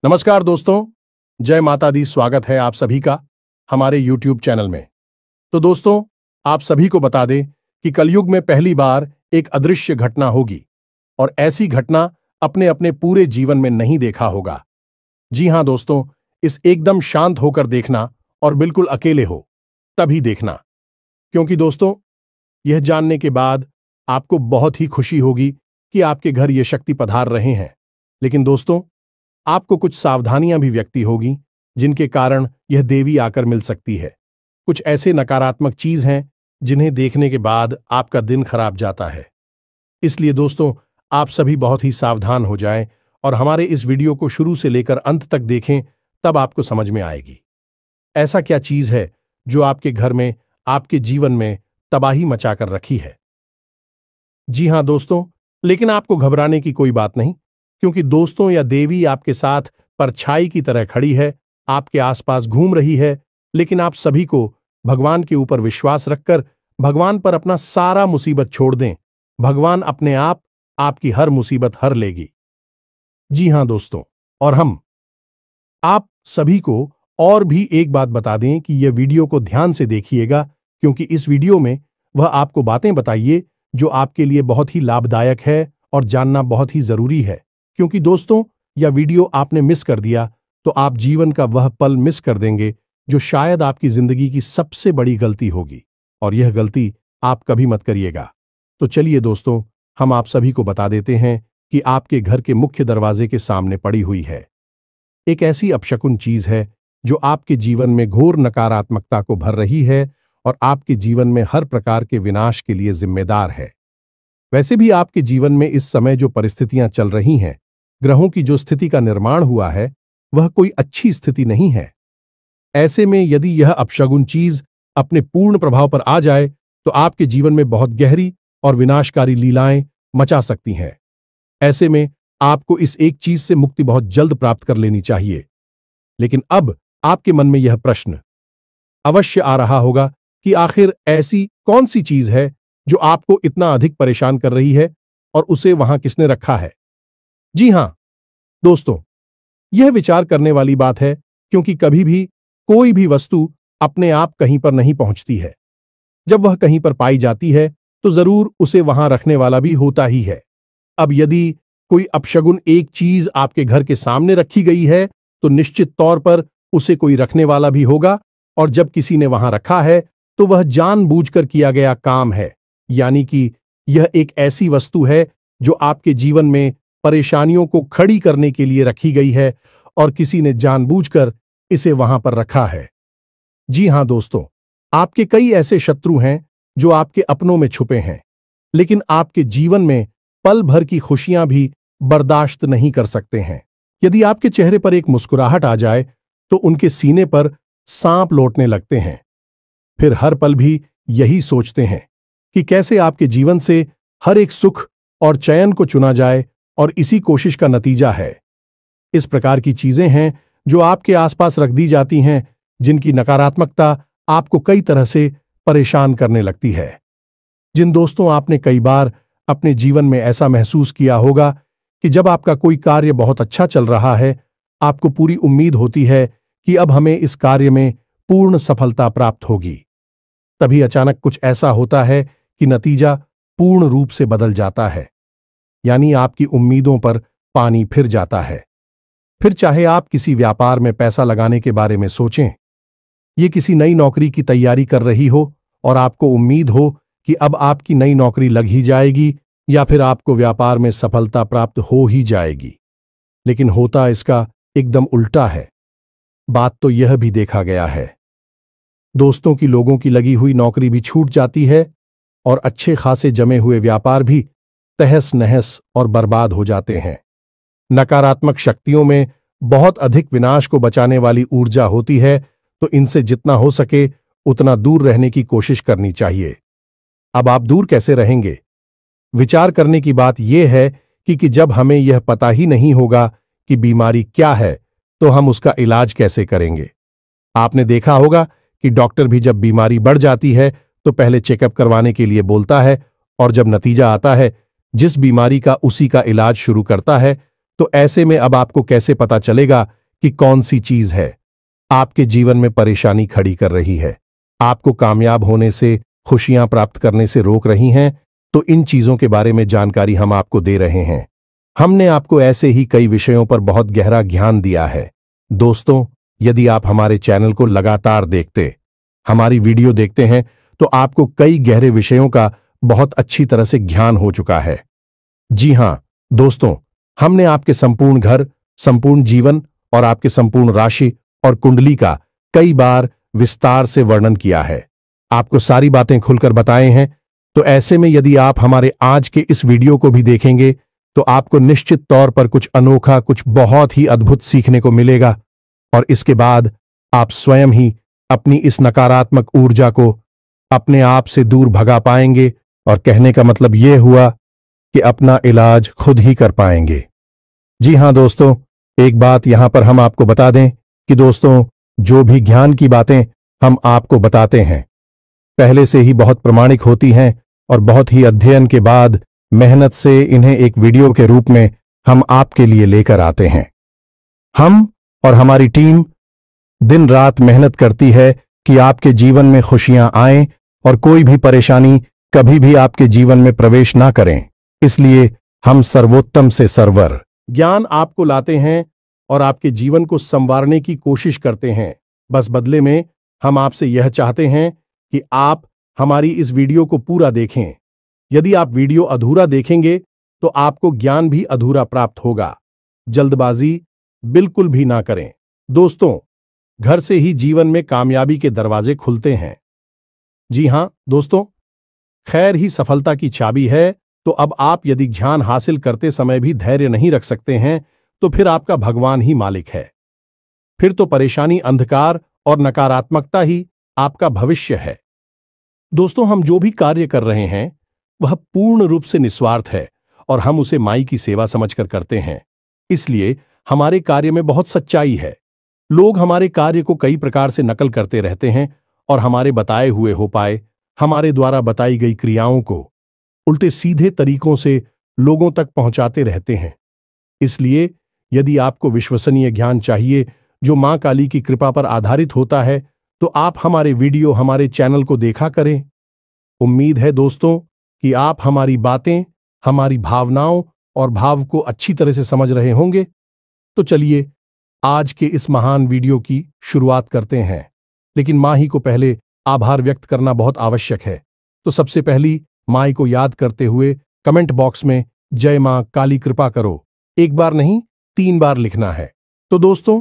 नमस्कार दोस्तों, जय माता दी। स्वागत है आप सभी का हमारे YouTube चैनल में। तो दोस्तों, आप सभी को बता दें कि कलयुग में पहली बार एक अदृश्य घटना होगी और ऐसी घटना अपने अपने पूरे जीवन में नहीं देखा होगा। जी हां दोस्तों, इस एकदम शांत होकर देखना और बिल्कुल अकेले हो तभी देखना, क्योंकि दोस्तों यह जानने के बाद आपको बहुत ही खुशी होगी कि आपके घर ये शक्ति पधार रहे हैं। लेकिन दोस्तों, आपको कुछ सावधानियां भी व्यक्ति होगी जिनके कारण यह देवी आकर मिल सकती है। कुछ ऐसे नकारात्मक चीज हैं जिन्हें देखने के बाद आपका दिन खराब जाता है। इसलिए दोस्तों, आप सभी बहुत ही सावधान हो जाएं और हमारे इस वीडियो को शुरू से लेकर अंत तक देखें, तब आपको समझ में आएगी ऐसा क्या चीज है जो आपके घर में, आपके जीवन में तबाही मचाकर रखी है। जी हां दोस्तों, लेकिन आपको घबराने की कोई बात नहीं, क्योंकि दोस्तों या देवी आपके साथ परछाई की तरह खड़ी है, आपके आसपास घूम रही है। लेकिन आप सभी को भगवान के ऊपर विश्वास रखकर भगवान पर अपना सारा मुसीबत छोड़ दें। भगवान अपने आप आपकी हर मुसीबत हर लेगी। जी हां दोस्तों, और हम आप सभी को और भी एक बात बता दें कि यह वीडियो को ध्यान से देखिएगा, क्योंकि इस वीडियो में वह आपको बातें बताइए जो आपके लिए बहुत ही लाभदायक है और जानना बहुत ही जरूरी है। क्योंकि दोस्तों, यह वीडियो आपने मिस कर दिया तो आप जीवन का वह पल मिस कर देंगे जो शायद आपकी जिंदगी की सबसे बड़ी गलती होगी, और यह गलती आप कभी मत करिएगा। तो चलिए दोस्तों, हम आप सभी को बता देते हैं कि आपके घर के मुख्य दरवाजे के सामने पड़ी हुई है एक ऐसी अपशकुन चीज है जो आपके जीवन में घोर नकारात्मकता को भर रही है और आपके जीवन में हर प्रकार के विनाश के लिए जिम्मेदार है। वैसे भी आपके जीवन में इस समय जो परिस्थितियां चल रही हैं, ग्रहों की जो स्थिति का निर्माण हुआ है, वह कोई अच्छी स्थिति नहीं है। ऐसे में यदि यह अपशगुन चीज अपने पूर्ण प्रभाव पर आ जाए तो आपके जीवन में बहुत गहरी और विनाशकारी लीलाएं मचा सकती हैं। ऐसे में आपको इस एक चीज से मुक्ति बहुत जल्द प्राप्त कर लेनी चाहिए। लेकिन अब आपके मन में यह प्रश्न अवश्य आ रहा होगा कि आखिर ऐसी कौन सी चीज है जो आपको इतना अधिक परेशान कर रही है और उसे वहां किसने रखा है। जी हां दोस्तों, यह विचार करने वाली बात है, क्योंकि कभी भी कोई भी वस्तु अपने आप कहीं पर नहीं पहुंचती है। जब वह कहीं पर पाई जाती है तो जरूर उसे वहां रखने वाला भी होता ही है। अब यदि कोई अपशगुन एक चीज आपके घर के सामने रखी गई है तो निश्चित तौर पर उसे कोई रखने वाला भी होगा, और जब किसी ने वहां रखा है तो वह जानबूझकर किया गया काम है। यानी कि यह एक ऐसी वस्तु है जो आपके जीवन में परेशानियों को खड़ी करने के लिए रखी गई है और किसी ने जानबूझकर इसे वहां पर रखा है। जी हां दोस्तों, आपके कई ऐसे शत्रु हैं जो आपके अपनों में छुपे हैं, लेकिन आपके जीवन में पल भर की खुशियां भी बर्दाश्त नहीं कर सकते हैं। यदि आपके चेहरे पर एक मुस्कुराहट आ जाए तो उनके सीने पर सांप लौटने लगते हैं। फिर हर पल भी यही सोचते हैं कि कैसे आपके जीवन से हर एक सुख और चयन को चुना जाए, और इसी कोशिश का नतीजा है। इस प्रकार की चीजें हैं जो आपके आसपास रख दी जाती हैं, जिनकी नकारात्मकता आपको कई तरह से परेशान करने लगती है। जिन दोस्तों, आपने कई बार अपने जीवन में ऐसा महसूस किया होगा कि जब आपका कोई कार्य बहुत अच्छा चल रहा है, आपको पूरी उम्मीद होती है कि अब हमें इस कार्य में पूर्ण सफलता प्राप्त होगी। तभी अचानक कुछ ऐसा होता है कि नतीजा पूर्ण रूप से बदल जाता है, यानी आपकी उम्मीदों पर पानी फिर जाता है। फिर चाहे आप किसी व्यापार में पैसा लगाने के बारे में सोचें, ये किसी नई नौकरी की तैयारी कर रही हो और आपको उम्मीद हो कि अब आपकी नई नौकरी लग ही जाएगी या फिर आपको व्यापार में सफलता प्राप्त हो ही जाएगी, लेकिन होता इसका एकदम उल्टा है। बात तो यह भी देखा गया है दोस्तों कि लोगों की लगी हुई नौकरी भी छूट जाती है और अच्छे खासे जमे हुए व्यापार भी तहस नहस और बर्बाद हो जाते हैं। नकारात्मक शक्तियों में बहुत अधिक विनाश को बचाने वाली ऊर्जा होती है, तो इनसे जितना हो सके उतना दूर रहने की कोशिश करनी चाहिए। अब आप दूर कैसे रहेंगे? विचार करने की बात यह है कि जब हमें यह पता ही नहीं होगा कि बीमारी क्या है, तो हम उसका इलाज कैसे करेंगे। आपने देखा होगा कि डॉक्टर भी जब बीमारी बढ़ जाती है तो पहले चेकअप करवाने के लिए बोलता है, और जब नतीजा आता है जिस बीमारी का उसी का इलाज शुरू करता है, तो ऐसे में अब आपको कैसे पता चलेगा कि कौन सी चीज है आपके जीवन में परेशानी खड़ी कर रही है, आपको कामयाब होने से, खुशियां प्राप्त करने से रोक रही हैं? तो इन चीजों के बारे में जानकारी हम आपको दे रहे हैं। हमने आपको ऐसे ही कई विषयों पर बहुत गहरा ज्ञान दिया है। दोस्तों, यदि आप हमारे चैनल को लगातार देखते, हमारी वीडियो देखते हैं, तो आपको कई गहरे विषयों का बहुत अच्छी तरह से ज्ञान हो चुका है। जी हां दोस्तों, हमने आपके संपूर्ण घर, संपूर्ण जीवन और आपके संपूर्ण राशि और कुंडली का कई बार विस्तार से वर्णन किया है, आपको सारी बातें खुलकर बताए हैं। तो ऐसे में यदि आप हमारे आज के इस वीडियो को भी देखेंगे तो आपको निश्चित तौर पर कुछ अनोखा, कुछ बहुत ही अद्भुत सीखने को मिलेगा। और इसके बाद आप स्वयं ही अपनी इस नकारात्मक ऊर्जा को अपने आप से दूर भगा पाएंगे, और कहने का मतलब यह हुआ कि अपना इलाज खुद ही कर पाएंगे। जी हां दोस्तों, एक बात यहां पर हम आपको बता दें कि दोस्तों, जो भी ज्ञान की बातें हम आपको बताते हैं पहले से ही बहुत प्रमाणिक होती हैं, और बहुत ही अध्ययन के बाद मेहनत से इन्हें एक वीडियो के रूप में हम आपके लिए लेकर आते हैं। हम और हमारी टीम दिन रात मेहनत करती है कि आपके जीवन में खुशियां आएं और कोई भी परेशानी कभी भी आपके जीवन में प्रवेश ना करें। इसलिए हम सर्वोत्तम से सर्वर ज्ञान आपको लाते हैं और आपके जीवन को संवारने की कोशिश करते हैं। बस बदले में हम आपसे यह चाहते हैं कि आप हमारी इस वीडियो को पूरा देखें। यदि आप वीडियो अधूरा देखेंगे तो आपको ज्ञान भी अधूरा प्राप्त होगा। जल्दबाजी बिल्कुल भी ना करें। दोस्तों, घर से ही जीवन में कामयाबी के दरवाजे खुलते हैं। जी हां दोस्तों, खैर ही सफलता की चाबी है। तो अब आप यदि ज्ञान हासिल करते समय भी धैर्य नहीं रख सकते हैं तो फिर आपका भगवान ही मालिक है। फिर तो परेशानी, अंधकार और नकारात्मकता ही आपका भविष्य है। दोस्तों, हम जो भी कार्य कर रहे हैं वह पूर्ण रूप से निस्वार्थ है और हम उसे माई की सेवा समझकर करते हैं। इसलिए हमारे कार्य में बहुत सच्चाई है। लोग हमारे कार्य को कई प्रकार से नकल करते रहते हैं और हमारे बताए हुए उपाय, हमारे द्वारा बताई गई क्रियाओं को उल्टे सीधे तरीकों से लोगों तक पहुंचाते रहते हैं। इसलिए यदि आपको विश्वसनीय ज्ञान चाहिए जो मां काली की कृपा पर आधारित होता है, तो आप हमारे वीडियो, हमारे चैनल को देखा करें। उम्मीद है दोस्तों कि आप हमारी बातें, हमारी भावनाओं और भाव को अच्छी तरह से समझ रहे होंगे। तो चलिए आज के इस महान वीडियो की शुरुआत करते हैं। लेकिन मां ही को पहले आभार व्यक्त करना बहुत आवश्यक है। तो सबसे पहली माई को याद करते हुए कमेंट बॉक्स में जय मां काली कृपा करो, एक बार नहीं 3 बार लिखना है। तो दोस्तों,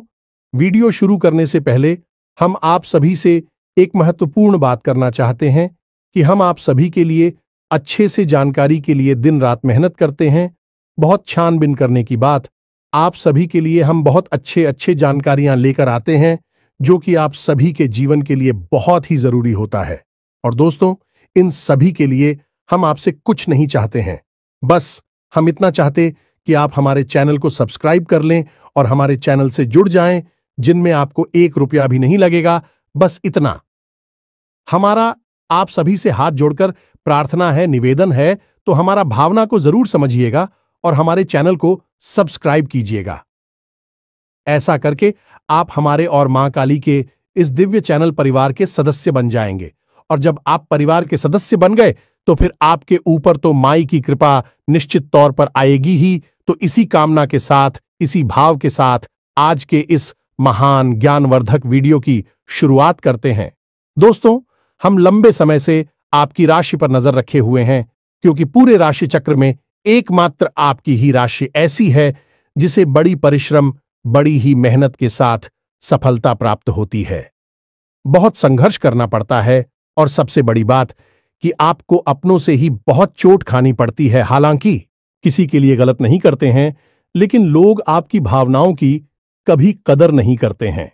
वीडियो शुरू करने से पहले हम आप सभी से एक महत्वपूर्ण बात करना चाहते हैं कि हम आप सभी के लिए अच्छे से जानकारी के लिए दिन रात मेहनत करते हैं। बहुत छानबीन करने की बात, आप सभी के लिए हम बहुत अच्छे जानकारियां लेकर आते हैं जो कि आप सभी के जीवन के लिए बहुत ही जरूरी होता है। और दोस्तों, इन सभी के लिए हम आपसे कुछ नहीं चाहते हैं, बस हम इतना चाहते कि आप हमारे चैनल को सब्सक्राइब कर लें और हमारे चैनल से जुड़ जाएं, जिनमें आपको 1 रुपया भी नहीं लगेगा। बस इतना हमारा आप सभी से हाथ जोड़कर प्रार्थना है, निवेदन है। तो हमारा भावना को जरूर समझिएगा और हमारे चैनल को सब्सक्राइब कीजिएगा। ऐसा करके आप हमारे और मां काली के इस दिव्य चैनल परिवार के सदस्य बन जाएंगे। और जब आप परिवार के सदस्य बन गए तो फिर आपके ऊपर तो माई की कृपा निश्चित तौर पर आएगी ही। तो इसी कामना के साथ, इसी भाव के साथ आज के इस महान ज्ञानवर्धक वीडियो की शुरुआत करते हैं। दोस्तों, हम लंबे समय से आपकी राशि पर नजर रखे हुए हैं, क्योंकि पूरे राशि चक्र में एकमात्र आपकी ही राशि ऐसी है जिसे बड़ी परिश्रम, बड़ी ही मेहनत के साथ सफलता प्राप्त होती है। बहुत संघर्ष करना पड़ता है और सबसे बड़ी बात कि आपको अपनों से ही बहुत चोट खानी पड़ती है। हालांकि किसी के लिए गलत नहीं करते हैं, लेकिन लोग आपकी भावनाओं की कभी कदर नहीं करते हैं।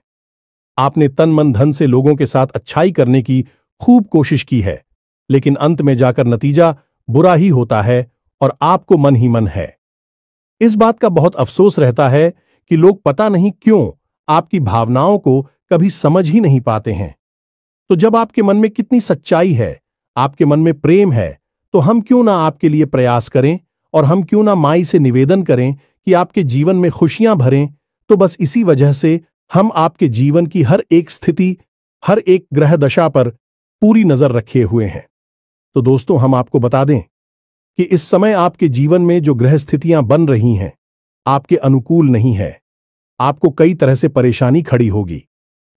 आपने तन मन धन से लोगों के साथ अच्छाई करने की खूब कोशिश की है, लेकिन अंत में जाकर नतीजा बुरा ही होता है और आपको मन ही मन है। इस बात का बहुत अफसोस रहता है कि लोग पता नहीं क्यों आपकी भावनाओं को कभी समझ ही नहीं पाते हैं। तो जब आपके मन में कितनी सच्चाई है, आपके मन में प्रेम है, तो हम क्यों ना आपके लिए प्रयास करें और हम क्यों ना माई से निवेदन करें कि आपके जीवन में खुशियां भरें, तो बस इसी वजह से हम आपके जीवन की हर एक स्थिति, हर एक ग्रह दशा पर पूरी नजर रखे हुए हैं। तो दोस्तों, हम आपको बता दें कि इस समय आपके जीवन में जो ग्रह स्थितियां बन रही हैं, आपके अनुकूल नहीं है। आपको कई तरह से परेशानी खड़ी होगी।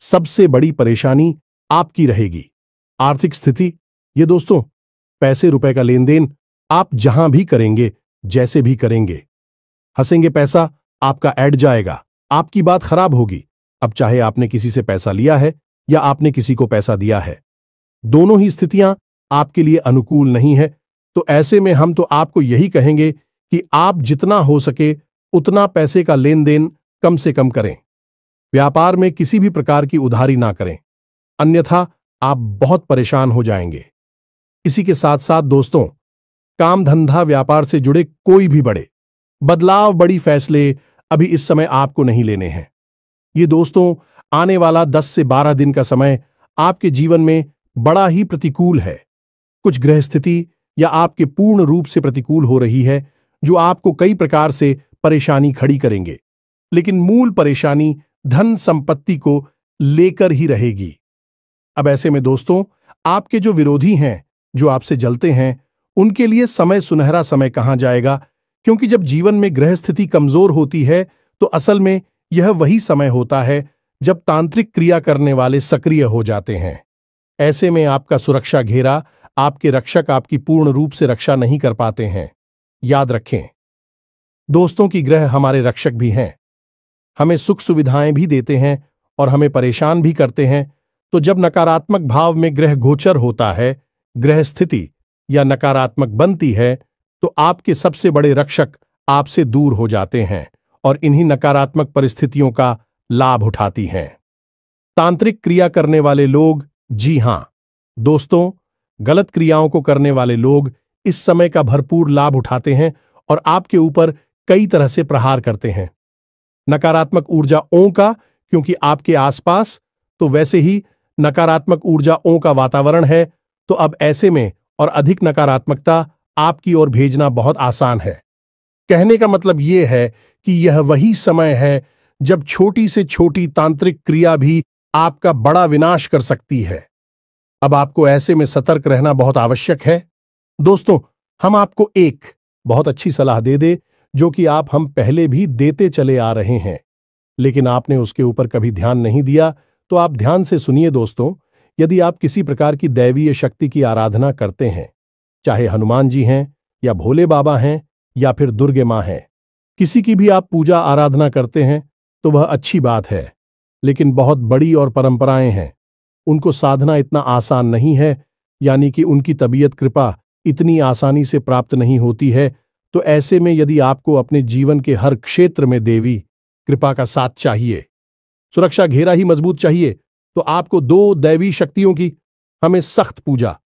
सबसे बड़ी परेशानी आपकी रहेगी आर्थिक स्थिति। ये दोस्तों, पैसे रुपए का लेन देन आप जहां भी करेंगे, जैसे भी करेंगे, हंसेंगे पैसा आपका ऐड जाएगा, आपकी बात खराब होगी। अब चाहे आपने किसी से पैसा लिया है या आपने किसी को पैसा दिया है, दोनों ही स्थितियां आपके लिए अनुकूल नहीं है। तो ऐसे में हम तो आपको यही कहेंगे कि आप जितना हो सके उतना पैसे का लेन देन कम से कम करें। व्यापार में किसी भी प्रकार की उधारी ना करें, अन्यथा आप बहुत परेशान हो जाएंगे। इसी के साथ साथ दोस्तों, काम धंधा व्यापार से जुड़े कोई भी बड़े बदलाव, बड़ी फैसले अभी इस समय आपको नहीं लेने हैं। ये दोस्तों, आने वाला 10 से 12 दिन का समय आपके जीवन में बड़ा ही प्रतिकूल है। कुछ ग्रह स्थिति या आपके पूर्ण रूप से प्रतिकूल हो रही है, जो आपको कई प्रकार से परेशानी खड़ी करेंगे। लेकिन मूल परेशानी धन संपत्ति को लेकर ही रहेगी। अब ऐसे में दोस्तों, आपके जो विरोधी हैं, जो आपसे जलते हैं, उनके लिए समय सुनहरा समय कहा जाएगा, क्योंकि जब जीवन में ग्रह स्थिति कमजोर होती है तो असल में यह वही समय होता है जब तांत्रिक क्रिया करने वाले सक्रिय हो जाते हैं। ऐसे में आपका सुरक्षा घेरा, आपके रक्षक आपकी पूर्ण रूप से रक्षा नहीं कर पाते हैं। याद रखें दोस्तों कि ग्रह हमारे रक्षक भी हैं, हमें सुख सुविधाएं भी देते हैं और हमें परेशान भी करते हैं। तो जब नकारात्मक भाव में ग्रह गोचर होता है, ग्रह स्थिति या नकारात्मक बनती है, तो आपके सबसे बड़े रक्षक आपसे दूर हो जाते हैं और इन्हीं नकारात्मक परिस्थितियों का लाभ उठाती हैं तांत्रिक क्रिया करने वाले लोग। जी हां दोस्तों, गलत क्रियाओं को करने वाले लोग इस समय का भरपूर लाभ उठाते हैं और आपके ऊपर कई तरह से प्रहार करते हैं। नकारात्मक ऊर्जाओं का, क्योंकि आपके आसपास तो वैसे ही नकारात्मक ऊर्जाओं का वातावरण है, तो अब ऐसे में और अधिक नकारात्मकता आपकी ओर भेजना बहुत आसान है। कहने का मतलब यह है कि यह वही समय है जब छोटी से छोटी तांत्रिक क्रिया भी आपका बड़ा विनाश कर सकती है। अब आपको ऐसे में सतर्क रहना बहुत आवश्यक है। दोस्तों, हम आपको एक बहुत अच्छी सलाह दे जो कि हम पहले भी देते चले आ रहे हैं, लेकिन आपने उसके ऊपर कभी ध्यान नहीं दिया। तो आप ध्यान से सुनिए दोस्तों। यदि आप किसी प्रकार की दैवीय शक्ति की आराधना करते हैं, चाहे हनुमान जी हैं या भोले बाबा हैं या फिर दुर्गे मां हैं, किसी की भी आप पूजा आराधना करते हैं, तो वह अच्छी बात है। लेकिन बहुत बड़ी और परंपराएं हैं, उनको साधना इतना आसान नहीं है, यानी कि उनकी तबीयत कृपा इतनी आसानी से प्राप्त नहीं होती है। तो ऐसे में यदि आपको अपने जीवन के हर क्षेत्र में देवी कृपा का साथ चाहिए, सुरक्षा घेरा ही मजबूत चाहिए, तो आपको 2 दैवी शक्तियों की हमें सख्त पूजा,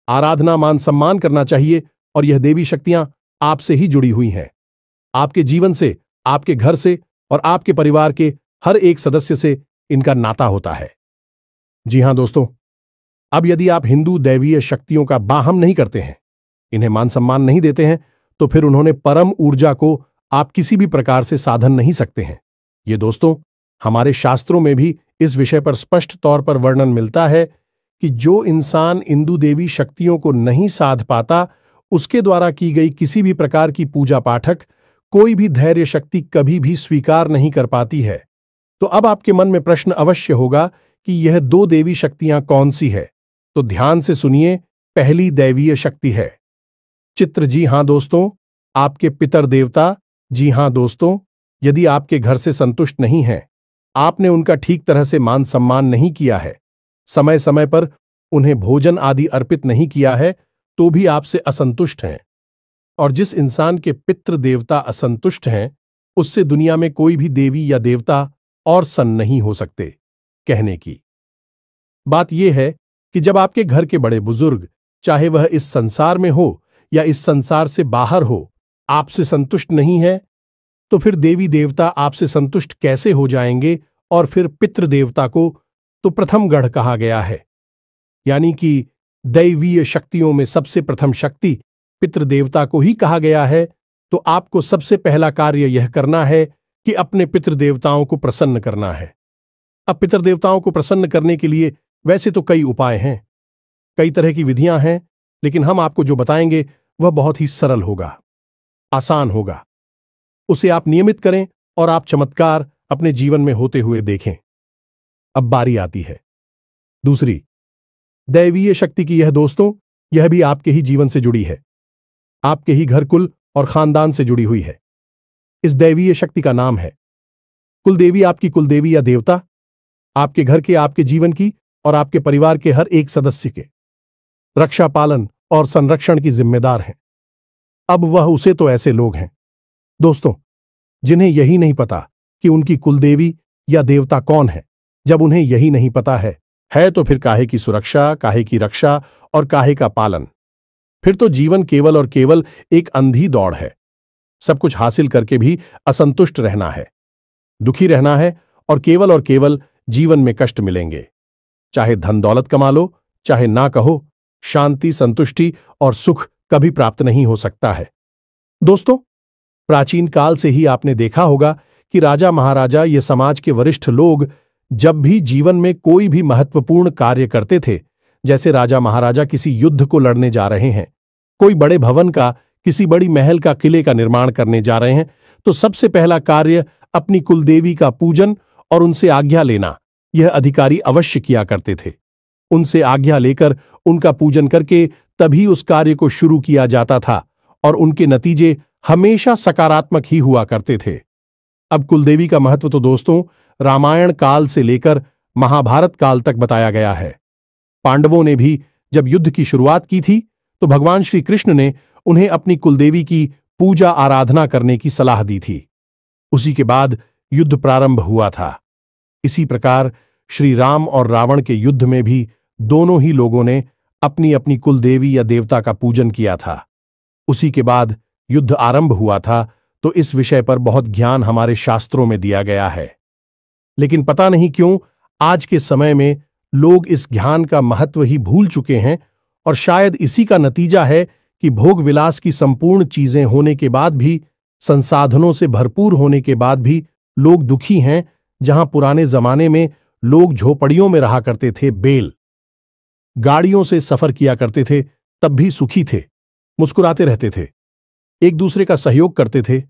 आराधना, मान सम्मान करना चाहिए। और यह देवी शक्तियां आपसे ही जुड़ी हुई हैं, आपके जीवन से, आपके घर से और आपके परिवार के हर एक सदस्य से इनका नाता होता है। जी हां दोस्तों, अब यदि आप हिंदू दैवीय शक्तियों का बाहम नहीं करते हैं, इन्हें मान सम्मान नहीं देते हैं, तो फिर उन्होंने परम ऊर्जा को आप किसी भी प्रकार से साधन नहीं सकते हैं। ये दोस्तों, हमारे शास्त्रों में भी इस विषय पर स्पष्ट तौर पर वर्णन मिलता है कि जो इंसान इंदु देवी शक्तियों को नहीं साध पाता, उसके द्वारा की गई किसी भी प्रकार की पूजा पाठक कोई भी धैर्य शक्ति कभी भी स्वीकार नहीं कर पाती है। तो अब आपके मन में प्रश्न अवश्य होगा कि यह 2 देवी शक्तियां कौन सी है। तो ध्यान से सुनिए। पहली दैवीय शक्ति है चित्र। जी हां दोस्तों, आपके पितर देवता। जी हां दोस्तों, यदि आपके घर से संतुष्ट नहीं हैं, आपने उनका ठीक तरह से मान सम्मान नहीं किया है, समय समय पर उन्हें भोजन आदि अर्पित नहीं किया है, तो भी आपसे असंतुष्ट हैं। और जिस इंसान के पितृ देवता असंतुष्ट हैं, उससे दुनिया में कोई भी देवी या देवता और सन्न नहीं हो सकते। कहने की बात यह है कि जब आपके घर के बड़े बुजुर्ग, चाहे वह इस संसार में हो या इस संसार से बाहर हो, आपसे संतुष्ट नहीं है, तो फिर देवी देवता आपसे संतुष्ट कैसे हो जाएंगे। और फिर पितृ देवता को तो प्रथम गढ़ कहा गया है, यानी कि दैवीय शक्तियों में सबसे प्रथम शक्ति पितृ देवता को ही कहा गया है। तो आपको सबसे पहला कार्य यह करना है कि अपने पितृदेवताओं को प्रसन्न करना है। अब पितृदेवताओं को प्रसन्न करने के लिए वैसे तो कई उपाय हैं, कई तरह की विधियां हैं, लेकिन हम आपको जो बताएंगे वह बहुत ही सरल होगा, आसान होगा। उसे आप नियमित करें और आप चमत्कार अपने जीवन में होते हुए देखें। अब बारी आती है दूसरी, दैवीय शक्ति की। यह दोस्तों, यह भी आपके ही जीवन से जुड़ी है, आपके ही घर कुल और खानदान से जुड़ी हुई है। इस दैवीय शक्ति का नाम है कुलदेवी। आपकी कुलदेवी या देवता आपके घर के, आपके जीवन की और आपके परिवार के हर एक सदस्य के रक्षा, पालन और संरक्षण की जिम्मेदार हैं। अब वह उसे तो ऐसे लोग हैं दोस्तों जिन्हें यही नहीं पता कि उनकी कुलदेवी या देवता कौन है। जब उन्हें यही नहीं पता है तो फिर काहे की सुरक्षा, काहे की रक्षा और काहे का पालन। फिर तो जीवन केवल और केवल एक अंधी दौड़ है। सब कुछ हासिल करके भी असंतुष्ट रहना है, दुखी रहना है और केवल जीवन में कष्ट मिलेंगे। चाहे धन दौलत कमा लो, चाहे ना कहो, शांति, संतुष्टि और सुख कभी प्राप्त नहीं हो सकता है। दोस्तों, प्राचीन काल से ही आपने देखा होगा कि राजा महाराजा, ये समाज के वरिष्ठ लोग, जब भी जीवन में कोई भी महत्वपूर्ण कार्य करते थे, जैसे राजा महाराजा किसी युद्ध को लड़ने जा रहे हैं, कोई बड़े भवन का, किसी बड़ी महल का, किले का निर्माण करने जा रहे हैं, तो सबसे पहला कार्य अपनी कुलदेवी का पूजन और उनसे आज्ञा लेना यह अधिकारी अवश्य किया करते थे। उनसे आज्ञा लेकर, उनका पूजन करके तभी उस कार्य को शुरू किया जाता था और उनके नतीजे हमेशा सकारात्मक ही हुआ करते थे। अब कुलदेवी का महत्व तो दोस्तों रामायण काल से लेकर महाभारत काल तक बताया गया है। पांडवों ने भी जब युद्ध की शुरुआत की थी तो भगवान श्री कृष्ण ने उन्हें अपनी कुलदेवी की पूजा आराधना करने की सलाह दी थी। उसी के बाद युद्ध प्रारंभ हुआ था। इसी प्रकार श्री राम और रावण के युद्ध में भी दोनों ही लोगों ने अपनी अपनी कुलदेवी या देवता का पूजन किया था। उसी के बाद युद्ध आरंभ हुआ था। तो इस विषय पर बहुत ज्ञान हमारे शास्त्रों में दिया गया है, लेकिन पता नहीं क्यों आज के समय में लोग इस ज्ञान का महत्व ही भूल चुके हैं। और शायद इसी का नतीजा है कि भोग विलास की संपूर्ण चीजें होने के बाद भी, संसाधनों से भरपूर होने के बाद भी लोग दुखी हैं। जहां पुराने जमाने में लोग झोपड़ियों में रहा करते थे, बैल गाड़ियों से सफर किया करते थे, तब भी सुखी थे, मुस्कुराते रहते थे, एक दूसरे का सहयोग करते थे,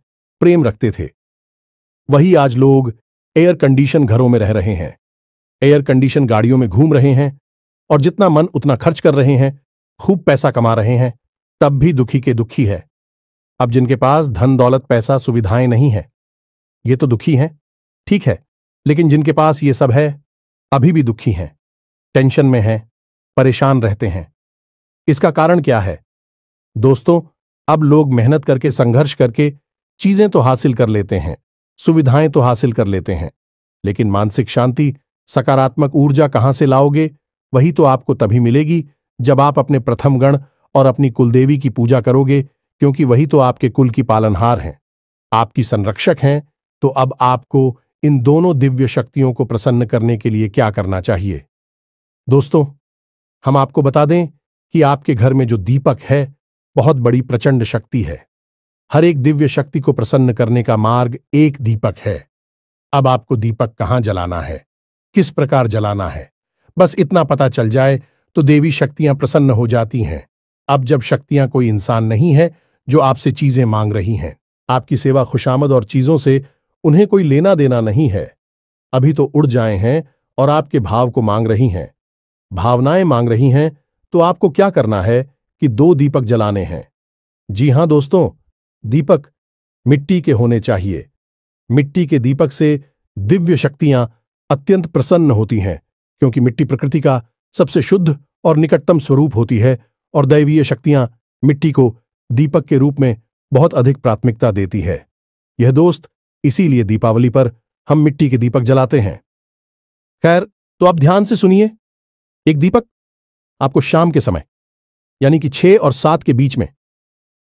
प्रेम रखते थे। वही आज लोग एयर कंडीशन घरों में रह रहे हैं, एयर कंडीशन गाड़ियों में घूम रहे हैं और जितना मन उतना खर्च कर रहे हैं, खूब पैसा कमा रहे हैं, तब भी दुखी के दुखी है। अब जिनके पास धन दौलत, पैसा, सुविधाएं नहीं है, ये तो दुखी हैं, ठीक है, लेकिन जिनके पास ये सब है अभी भी दुखी हैं, टेंशन में हैं, परेशान रहते हैं। इसका कारण क्या है दोस्तों? अब लोग मेहनत करके, संघर्ष करके चीजें तो हासिल कर लेते हैं, सुविधाएं तो हासिल कर लेते हैं, लेकिन मानसिक शांति, सकारात्मक ऊर्जा कहां से लाओगे? वही तो आपको तभी मिलेगी जब आप अपने प्रथम गण और अपनी कुलदेवी की पूजा करोगे, क्योंकि वही तो आपके कुल की पालनहार हैं, आपकी संरक्षक हैं। तो अब आपको इन दोनों दिव्य शक्तियों को प्रसन्न करने के लिए क्या करना चाहिए? दोस्तों, हम आपको बता दें कि आपके घर में जो दीपक है बहुत बड़ी प्रचंड शक्ति है। हर एक दिव्य शक्ति को प्रसन्न करने का मार्ग एक दीपक है। अब आपको दीपक कहां जलाना है, किस प्रकार जलाना है, बस इतना पता चल जाए तो देवी शक्तियां प्रसन्न हो जाती हैं। अब जब शक्तियां कोई इंसान नहीं है जो आपसे चीजें मांग रही हैं, आपकी सेवा, खुशामद और चीजों से उन्हें कोई लेना देना नहीं है, अभी तो उड़ जाए हैं और आपके भाव को मांग रही हैं, भावनाएं मांग रही हैं, तो आपको क्या करना है कि 2 दीपक जलाने हैं। जी हां दोस्तों, दीपक मिट्टी के होने चाहिए। मिट्टी के दीपक से दिव्य शक्तियां अत्यंत प्रसन्न होती हैं, क्योंकि मिट्टी प्रकृति का सबसे शुद्ध और निकटतम स्वरूप होती है और दैवीय शक्तियां मिट्टी को दीपक के रूप में बहुत अधिक प्राथमिकता देती है। यह दोस्त, इसीलिए दीपावली पर हम मिट्टी के दीपक जलाते हैं। खैर, तो आप ध्यान से सुनिए। एक दीपक आपको शाम के समय यानी कि 6 और 7 के बीच में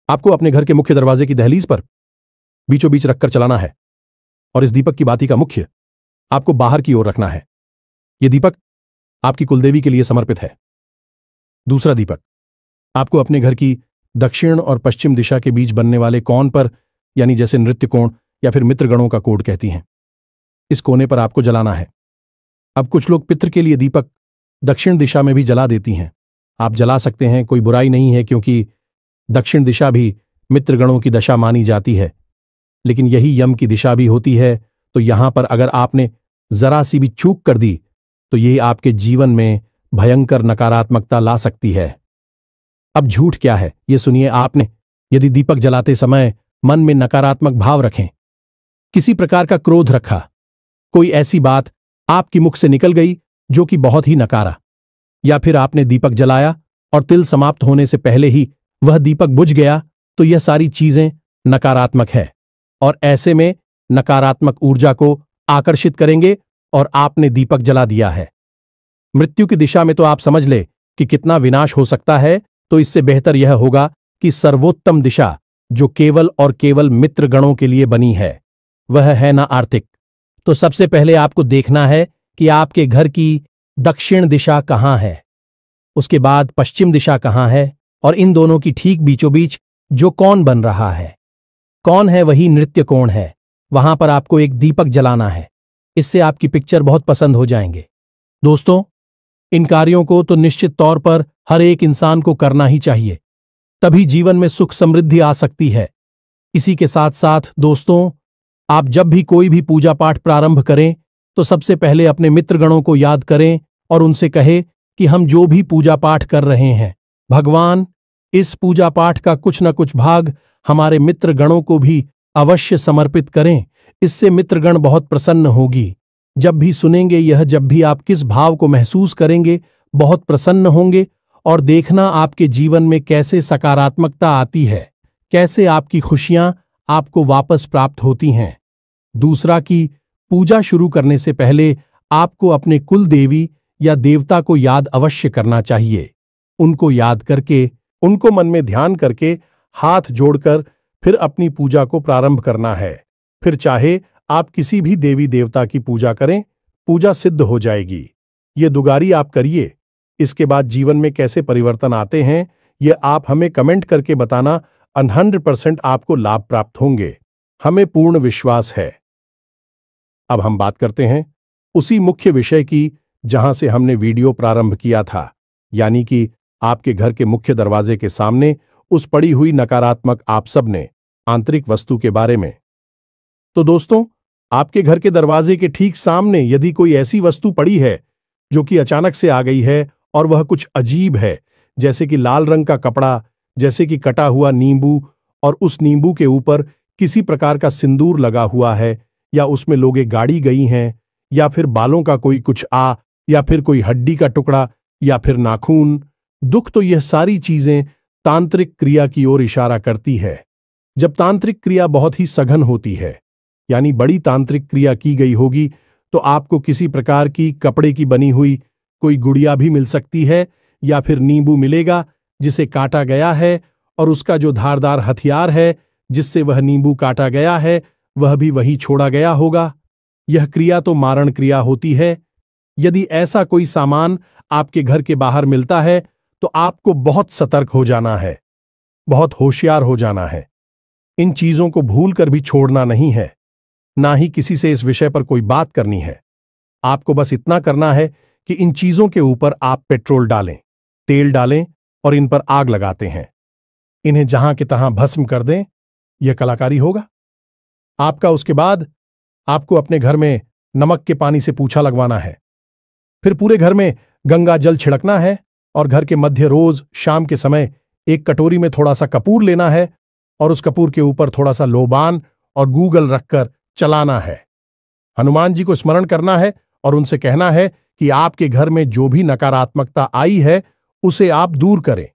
आपको अपने घर के मुख्य दरवाजे की दहलीज पर बीचों बीच रखकर चलाना है और इस दीपक की बाती का मुख्य आपको बाहर की ओर रखना है। यह दीपक आपकी कुलदेवी के लिए समर्पित है। दूसरा दीपक आपको अपने घर की दक्षिण और पश्चिम दिशा के बीच बनने वाले कोण पर, यानी जैसे नृत्य कोण या फिर मित्रगणों का कोड कहती हैं, इस कोने पर आपको जलाना है। अब कुछ लोग पितृ के लिए दीपक दक्षिण दिशा में भी जला देती हैं। आप जला सकते हैं, कोई बुराई नहीं है, क्योंकि दक्षिण दिशा भी मित्रगणों की दशा मानी जाती है, लेकिन यही यम की दिशा भी होती है। तो यहां पर अगर आपने जरा सी भी चूक कर दी तो ये आपके जीवन में भयंकर नकारात्मकता ला सकती है। अब झूठ क्या है, ये सुनिए। आपने यदि दीपक जलाते समय मन में नकारात्मक भाव रखें, किसी प्रकार का क्रोध रखा, कोई ऐसी बात आपकी मुख से निकल गई जो कि बहुत ही नकारा, या फिर आपने दीपक जलाया और तिल समाप्त होने से पहले ही वह दीपक बुझ गया, तो यह सारी चीजें नकारात्मक है और ऐसे में नकारात्मक ऊर्जा को आकर्षित करेंगे और आपने दीपक जला दिया है। मृत्यु की दिशा में तो आप समझ ले कि कितना विनाश हो सकता है। तो इससे बेहतर यह होगा कि सर्वोत्तम दिशा जो केवल और केवल मित्रगणों के लिए बनी है, वह है ना आर्थिक। तो सबसे पहले आपको देखना है कि आपके घर की दक्षिण दिशा कहाँ है, उसके बाद पश्चिम दिशा कहाँ है, और इन दोनों की ठीक बीचों बीच जो कोण बन रहा है, कौन है वही नृत्य कोण है, वहां पर आपको एक दीपक जलाना है। इससे आपकी पिक्चर बहुत पसंद हो जाएंगे। दोस्तों, इन कार्यों को तो निश्चित तौर पर हर एक इंसान को करना ही चाहिए, तभी जीवन में सुख समृद्धि आ सकती है। इसी के साथ साथ दोस्तों, आप जब भी कोई भी पूजा पाठ प्रारंभ करें तो सबसे पहले अपने मित्रगणों को याद करें और उनसे कहें कि हम जो भी पूजा पाठ कर रहे हैं, भगवान, इस पूजा पाठ का कुछ न कुछ भाग हमारे मित्रगणों को भी अवश्य समर्पित करें। इससे मित्रगण बहुत प्रसन्न होगी। जब भी सुनेंगे यह, जब भी आप किस भाव को महसूस करेंगे, बहुत प्रसन्न होंगे और देखना आपके जीवन में कैसे सकारात्मकता आती है, कैसे आपकी खुशियां आपको वापस प्राप्त होती हैं। दूसरा कि पूजा शुरू करने से पहले आपको अपने कुल देवी या देवता को याद अवश्य करना चाहिए। उनको याद करके, उनको मन में ध्यान करके, हाथ जोड़कर फिर अपनी पूजा को प्रारंभ करना है। फिर चाहे आप किसी भी देवी देवता की पूजा करें, पूजा सिद्ध हो जाएगी। ये दुगारी आप करिए। इसके बाद जीवन में कैसे परिवर्तन आते हैं, ये आप हमें कमेंट करके बताना। 100% आपको लाभ प्राप्त होंगे, हमें पूर्ण विश्वास है। अब हम बात करते हैं उसी मुख्य विषय की जहां से हमने वीडियो प्रारंभ किया था, यानी कि आपके घर के मुख्य दरवाजे के सामने उस पड़ी हुई नकारात्मक आप सबने आंतरिक वस्तु के बारे में। तो दोस्तों, आपके घर के दरवाजे के ठीक सामने यदि कोई ऐसी वस्तु पड़ी है जो कि अचानक से आ गई है और वह कुछ अजीब है, जैसे कि लाल रंग का कपड़ा, जैसे कि कटा हुआ नींबू, और उस नींबू के ऊपर किसी प्रकार का सिंदूर लगा हुआ है, या उसमें लोगे गाड़ी गई हैं, या फिर बालों का कोई कुछ या फिर कोई हड्डी का टुकड़ा, या फिर नाखून, दुख, तो यह सारी चीजें तांत्रिक क्रिया की ओर इशारा करती है। जब तांत्रिक क्रिया बहुत ही सघन होती है, यानी बड़ी तांत्रिक क्रिया की गई होगी, तो आपको किसी प्रकार की कपड़े की बनी हुई कोई गुड़िया भी मिल सकती है, या फिर नींबू मिलेगा जिसे काटा गया है, और उसका जो धारदार हथियार है जिससे वह नींबू काटा गया है, वह भी वहीं छोड़ा गया होगा। यह क्रिया तो मारण क्रिया होती है। यदि ऐसा कोई सामान आपके घर के बाहर मिलता है तो आपको बहुत सतर्क हो जाना है, बहुत होशियार हो जाना है। इन चीजों को भूल कर भी छोड़ना नहीं है, ना ही किसी से इस विषय पर कोई बात करनी है। आपको बस इतना करना है कि इन चीजों के ऊपर आप पेट्रोल डालें, तेल डालें और इन पर आग लगाते हैं। इन्हें जहां के तहां भस्म कर दें। यह कलाकारी होगा आपका। उसके बाद आपको अपने घर में नमक के पानी से पूछा लगवाना है। फिर पूरे घर में गंगा जल छिड़कना है और घर के मध्य रोज शाम के समय एक कटोरी में थोड़ा सा कपूर लेना है और उस कपूर के ऊपर थोड़ा सा लोबान और गूगल रखकर चलाना है। हनुमान जी को स्मरण करना है और उनसे कहना है कि आपके घर में जो भी नकारात्मकता आई है उसे आप दूर करें।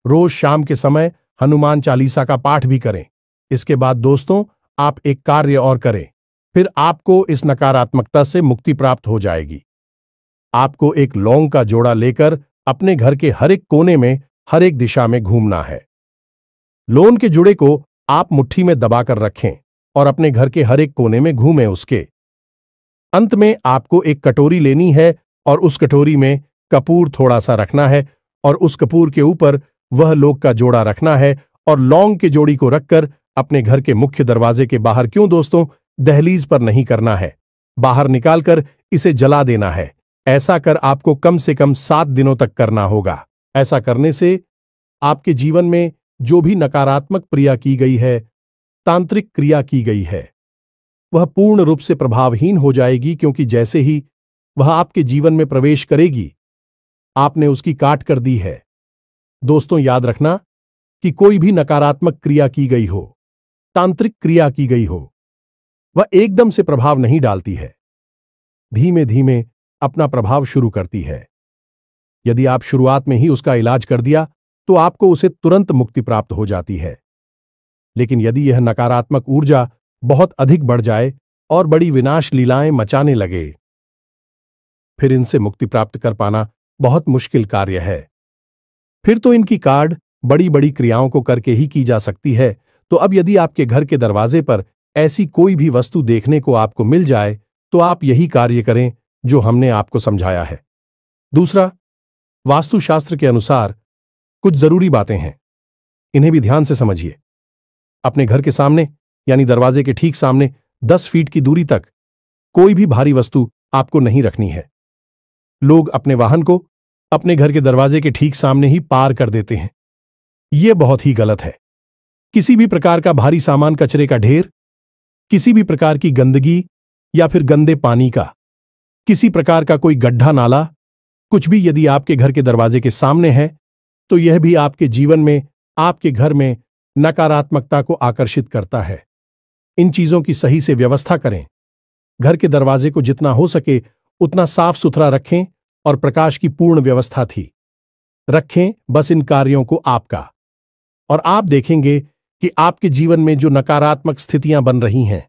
रोज शाम के समय हनुमान चालीसा का पाठ भी करें। इसके बाद दोस्तों, आप एक कार्य और करें, फिर आपको इस नकारात्मकता से मुक्ति प्राप्त हो जाएगी। आपको एक लौंग का जोड़ा लेकर अपने घर के हर एक कोने में, हर एक दिशा में घूमना है। लौंग के जुड़े को आप मुट्ठी में दबाकर रखें और अपने घर के हर एक कोने में घूमें। उसके अंत में आपको एक कटोरी लेनी है और उस कटोरी में कपूर थोड़ा सा रखना है और उस कपूर के ऊपर वह लोग का जोड़ा रखना है और लौंग के जोड़ी को रखकर अपने घर के मुख्य दरवाजे के बाहर, क्यों दोस्तों, दहलीज पर नहीं करना है, बाहर निकालकर इसे जला देना है। ऐसा कर आपको कम से कम 7 दिनों तक करना होगा। ऐसा करने से आपके जीवन में जो भी नकारात्मक क्रिया की गई है, तांत्रिक क्रिया की गई है, वह पूर्ण रूप से प्रभावहीन हो जाएगी, क्योंकि जैसे ही वह आपके जीवन में प्रवेश करेगी, आपने उसकी काट कर दी है। दोस्तों, याद रखना कि कोई भी नकारात्मक क्रिया की गई हो, तांत्रिक क्रिया की गई हो, वह एकदम से प्रभाव नहीं डालती है, धीमे धीमे अपना प्रभाव शुरू करती है। यदि आप शुरुआत में ही उसका इलाज कर दिया तो आपको उसे तुरंत मुक्ति प्राप्त हो जाती है। लेकिन यदि यह नकारात्मक ऊर्जा बहुत अधिक बढ़ जाए और बड़ी विनाश लीलाएं मचाने लगे, फिर इनसे मुक्ति प्राप्त कर पाना बहुत मुश्किल कार्य है। फिर तो इनकी काढ़ बड़ी बड़ी क्रियाओं को करके ही की जा सकती है। तो अब यदि आपके घर के दरवाजे पर ऐसी कोई भी वस्तु देखने को आपको मिल जाए तो आप यही कार्य करें जो हमने आपको समझाया है। दूसरा, वास्तुशास्त्र के अनुसार कुछ जरूरी बातें हैं, इन्हें भी ध्यान से समझिए। अपने घर के सामने यानी दरवाजे के ठीक सामने 10 फीट की दूरी तक कोई भी भारी वस्तु आपको नहीं रखनी है। लोग अपने वाहन को अपने घर के दरवाजे के ठीक सामने ही पार कर देते हैं। यह बहुत ही गलत है। किसी भी प्रकार का भारी सामान, कचरे का ढेर, किसी भी प्रकार की गंदगी या फिर गंदे पानी का किसी प्रकार का कोई गड्ढा नाला, कुछ भी यदि आपके घर के दरवाजे के सामने है तो यह भी आपके जीवन में, आपके घर में नकारात्मकता को आकर्षित करता है। इन चीजों की सही से व्यवस्था करें। घर के दरवाजे को जितना हो सके उतना साफ सुथरा रखें और प्रकाश की पूर्ण व्यवस्था थी रखें। बस इन कार्यों को आपका, और आप देखेंगे कि आपके जीवन में जो नकारात्मक स्थितियां बन रही हैं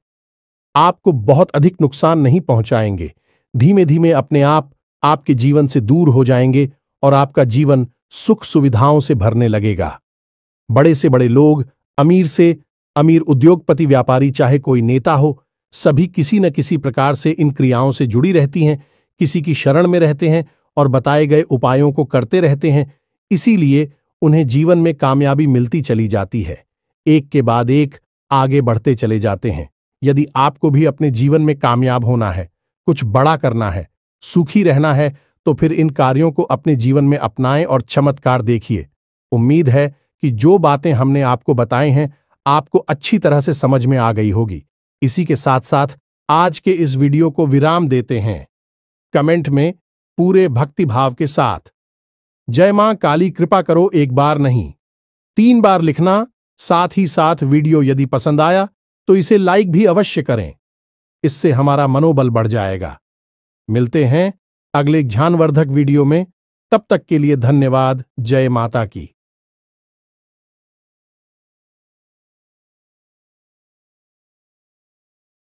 आपको बहुत अधिक नुकसान नहीं पहुंचाएंगे। धीमे धीमे अपने आप आपके जीवन से दूर हो जाएंगे और आपका जीवन सुख सुविधाओं से भरने लगेगा। बड़े से बड़े लोग, अमीर से अमीर उद्योगपति, व्यापारी, चाहे कोई नेता हो, सभी किसी न किसी प्रकार से इन क्रियाओं से जुड़ी रहती हैं, किसी की शरण में रहते हैं और बताए गए उपायों को करते रहते हैं। इसीलिए उन्हें जीवन में कामयाबी मिलती चली जाती है, एक के बाद एक आगे बढ़ते चले जाते हैं। यदि आपको भी अपने जीवन में कामयाब होना है, कुछ बड़ा करना है, सुखी रहना है, तो फिर इन कार्यों को अपने जीवन में अपनाएं और चमत्कार देखिए। उम्मीद है कि जो बातें हमने आपको बताई हैं आपको अच्छी तरह से समझ में आ गई होगी। इसी के साथ साथ आज के इस वीडियो को विराम देते हैं। कमेंट में पूरे भक्ति भाव के साथ जय मां काली कृपा करो, एक बार नहीं 3 बार लिखना। साथ ही साथ वीडियो यदि पसंद आया तो इसे लाइक भी अवश्य करें, इससे हमारा मनोबल बढ़ जाएगा। मिलते हैं अगले ज्ञानवर्धक वीडियो में, तब तक के लिए धन्यवाद। जय माता की।